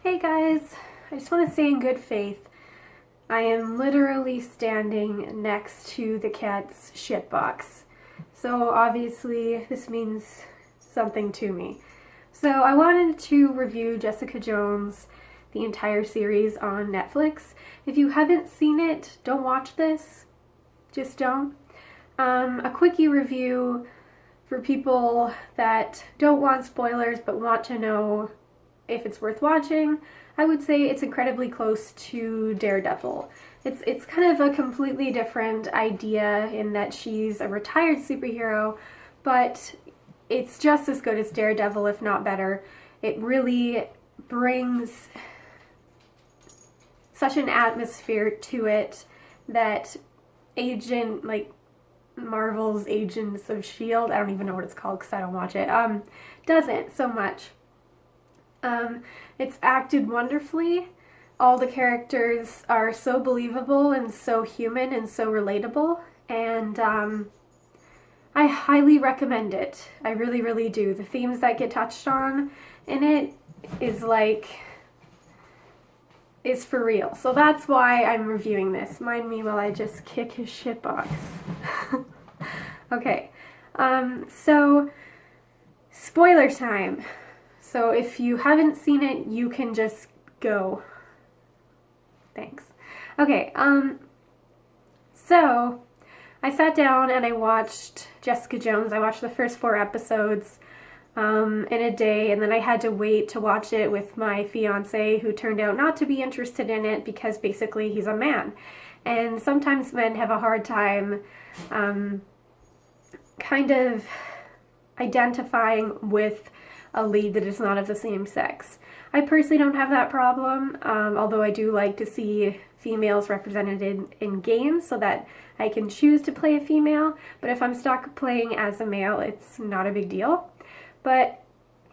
Hey guys, I just want to say in good faith, I am literally standing next to the cat's shit box. So obviously this means something to me. So I wanted to review Jessica Jones, the entire series on Netflix. If you haven't seen it, don't watch this. Just don't. A quickie review for people that don't want spoilers but want to know if it's worth watching. I would say it's incredibly close to Daredevil. It's kind of a completely different idea in that she's a retired superhero, but it's just as good as Daredevil, if not better. It really brings such an atmosphere to it that Marvel's Agents of S.H.I.E.L.D., I don't even know what it's called because I don't watch it, doesn't so much. It's acted wonderfully. All the characters are so believable and so human and so relatable, and I highly recommend it. I really, really do. The themes that get touched on in it is for real. So that's why I'm reviewing this. Mind me while I just kick his shitbox. Okay, so spoiler time. So if you haven't seen it, you can just go. Thanks. Okay, so I sat down and I watched Jessica Jones. I watched the first 4 episodes in a day, and then I had to wait to watch it with my fiance, who turned out not to be interested in it because basically he's a man. And sometimes men have a hard time kind of identifying with a lead that is not of the same sex. I personally don't have that problem, although I do like to see females represented in games so that I can choose to play a female, but if I'm stuck playing as a male, it's not a big deal. But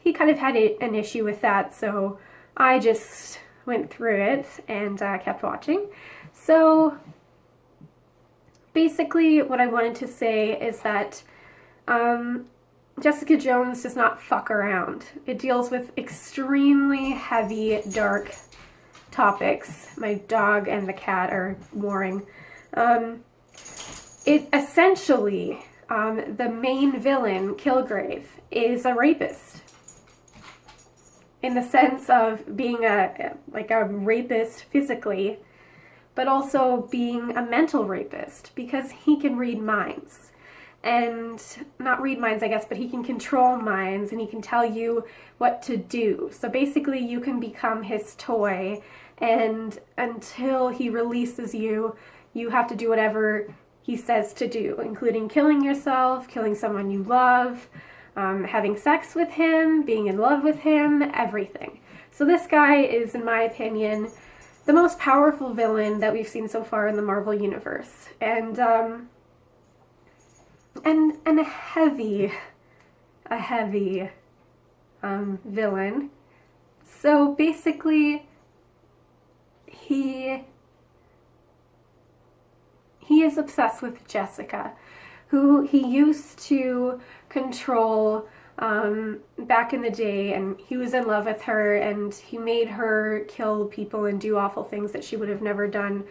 he kind of had an issue with that, so I just went through it and kept watching. So basically what I wanted to say is that Jessica Jones does not fuck around. It deals with extremely heavy, dark topics. My dog and the cat are warring. It essentially, the main villain, Kilgrave, is a rapist. In the sense of being a rapist physically, but also being a mental rapist, because he can read minds. And not read minds, I guess, but he can control minds and he can tell you what to do. So basically you can become his toy, and until he releases you, you have to do whatever he says to do, including killing yourself, killing someone you love, having sex with him, being in love with him, everything. So this guy is, in my opinion, the most powerful villain that we've seen so far in the Marvel Universe. And a heavy villain. So basically, he is obsessed with Jessica, who he used to control back in the day, and he was in love with her, and he made her kill people and do awful things that she would have never done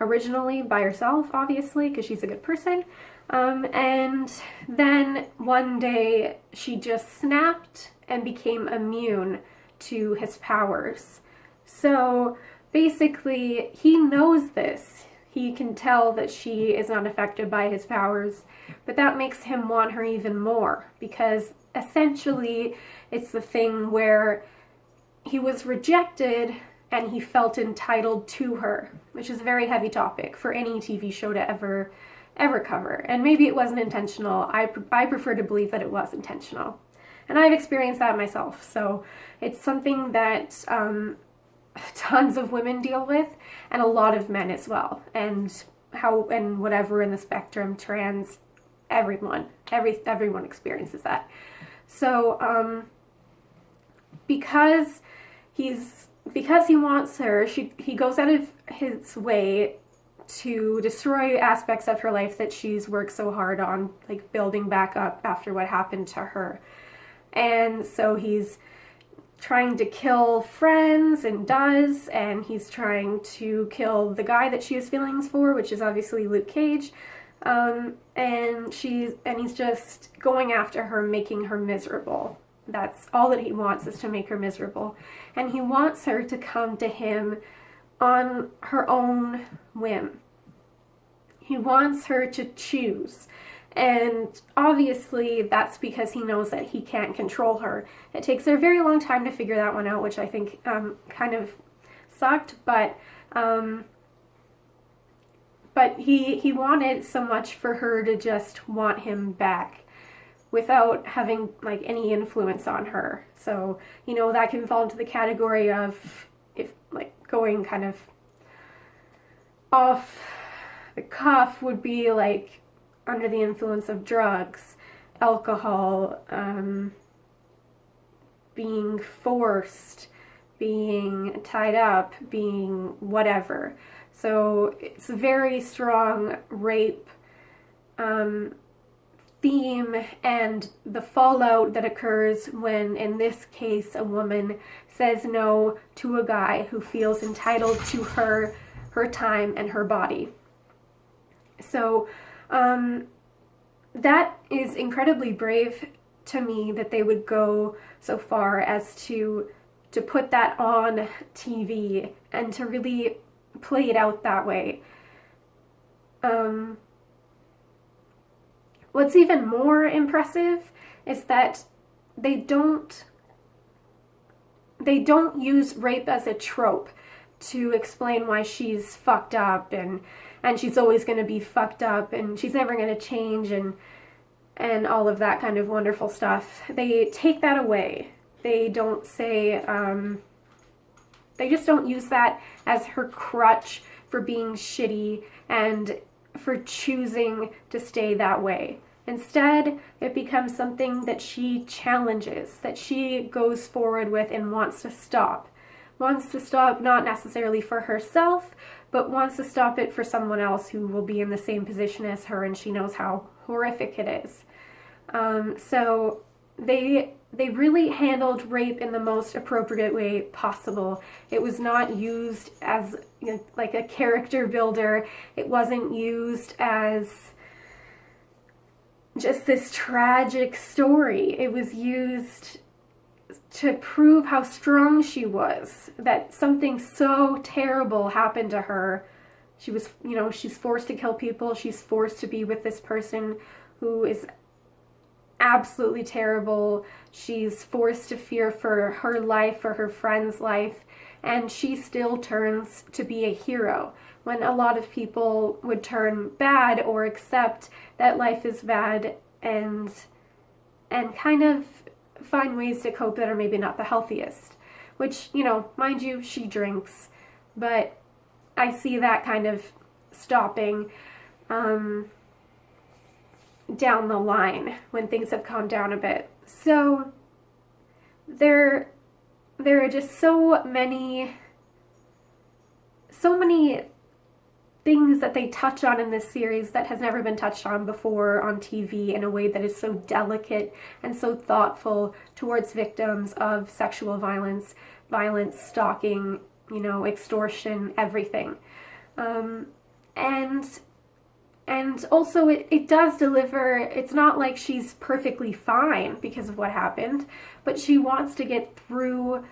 originally by herself, obviously, because she's a good person. And then one day she just snapped and became immune to his powers. So basically, he knows this. He can tell that she is not affected by his powers, but that makes him want her even more, because essentially it's the thing where he was rejected and he felt entitled to her, which is a very heavy topic for any TV show to ever cover. And maybe it wasn't intentional. I prefer to believe that it was intentional. And I've experienced that myself. So it's something that tons of women deal with, and a lot of men as well. And whatever in the spectrum, trans, everyone experiences that. So because he wants her, he goes out of his way to destroy aspects of her life that she's worked so hard on, like building back up after what happened to her. And so he's trying to kill friends and does, and he's trying to kill the guy that she has feelings for, which is obviously Luke Cage. And he's just going after her, making her miserable. That's all that he wants, is to make her miserable. And he wants her to come to him on her own whim. He wants her to choose. And obviously that's because he knows that he can't control her. It takes a very long time to figure that one out, which I think kind of sucked, but he wanted so much for her to just want him back without having like any influence on her. So, you know, that can fall into the category of, if like going kind of off the cuff, would be like under the influence of drugs, alcohol, being forced, being tied up, being whatever. So it's a very strong rape theme, and the fallout that occurs when, in this case, a woman says no to a guy who feels entitled to her time and her body. So that is incredibly brave to me, that they would go so far as to put that on TV and to really play it out that way. What's even more impressive is that they don't use rape as a trope to explain why she's fucked up and she's always going to be fucked up and she's never going to change and all of that kind of wonderful stuff. They take that away. They don't say, they just don't use that as her crutch for being shitty and for choosing to stay that way. Instead, it becomes something that she challenges, that she goes forward with and wants to stop. Wants to stop not necessarily for herself, but wants to stop it for someone else who will be in the same position as her, and she knows how horrific it is. So they really handled rape in the most appropriate way possible. It was not used as, you know, like a character builder. It wasn't used as just this tragic story. It was used to prove how strong she was, that something so terrible happened to her. She was, you know, she's forced to kill people. She's forced to be with this person who is absolutely terrible. She's forced to fear for her life, for her friend's life, and she still turns to be a hero when a lot of people would turn bad or accept that life is bad and kind of find ways to cope that are maybe not the healthiest. Which, you know, mind you, she drinks, but I see that kind of stopping down the line when things have calmed down a bit. So there are just so many things that they touch on in this series that has never been touched on before on TV in a way that is so delicate and so thoughtful towards victims of sexual violence, stalking, you know, extortion, everything. And also it does deliver. It's not like she's perfectly fine because of what happened, but she wants to get through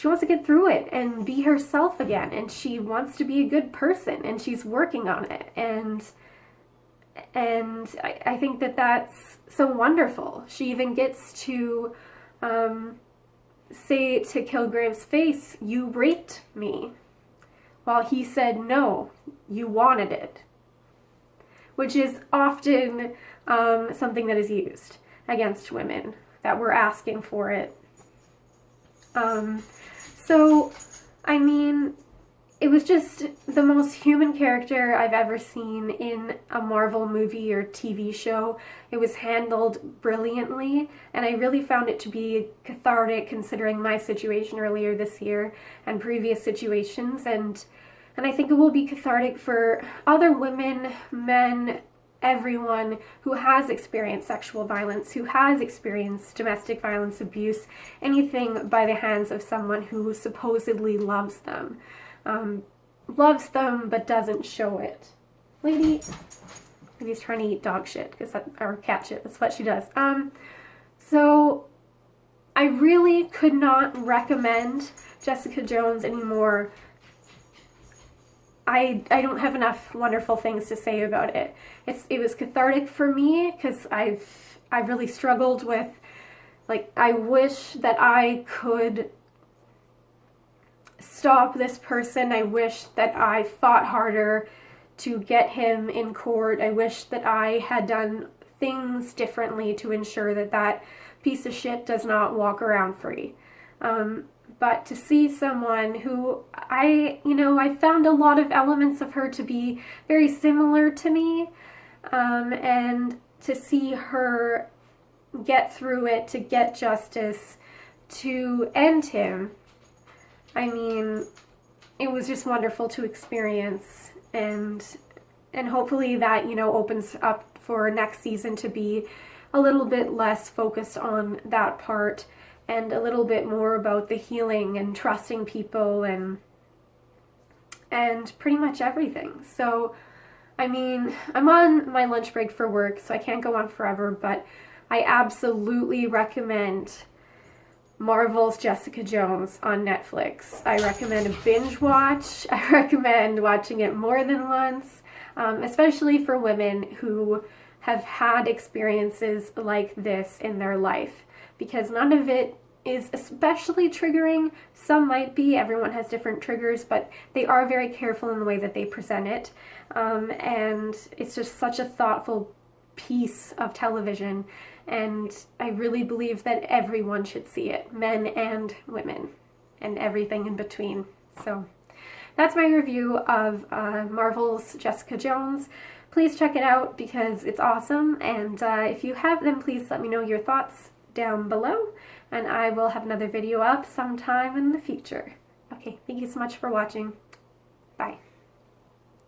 it and be herself again, and she wants to be a good person, and she's working on it, and I think that that's so wonderful. She even gets to say to Kilgrave's face, "You raped me," while he said, "No, you wanted it," which is often something that is used against women, that we're asking for it. So, I mean, it was just the most human character I've ever seen in a Marvel movie or TV show. It was handled brilliantly, and I really found it to be cathartic considering my situation earlier this year and previous situations, and I think it will be cathartic for other women, men, everyone who has experienced sexual violence, who has experienced domestic violence, abuse, anything by the hands of someone who supposedly loves them. Loves them but doesn't show it. Lady's trying to eat dog shit, or cat shit, that's what she does. So I really could not recommend Jessica Jones anymore. I don't have enough wonderful things to say about it. It was cathartic for me because I've really struggled with, like, I wish that I could stop this person. I wish that I fought harder to get him in court. I wish that I had done things differently to ensure that that piece of shit does not walk around free. But to see someone who I found a lot of elements of her to be very similar to me, and to see her get through it, to get justice, to end him, I mean, it was just wonderful to experience, and hopefully that, opens up for next season to be a little bit less focused on that part and a little bit more about the healing and trusting people and pretty much everything. So, I mean, I'm on my lunch break for work, so I can't go on forever, but I absolutely recommend Marvel's Jessica Jones on Netflix. I recommend a binge watch. I recommend watching it more than once, especially for women who have had experiences like this in their life, because none of it is especially triggering. Some might be, everyone has different triggers, but they are very careful in the way that they present it, and it's just such a thoughtful piece of television, and I really believe that everyone should see it, men and women, and everything in between. So that's my review of Marvel's Jessica Jones. Please check it out because it's awesome, and if you have them, please let me know your thoughts down below, and I will have another video up sometime in the future. Okay, thank you so much for watching. Bye.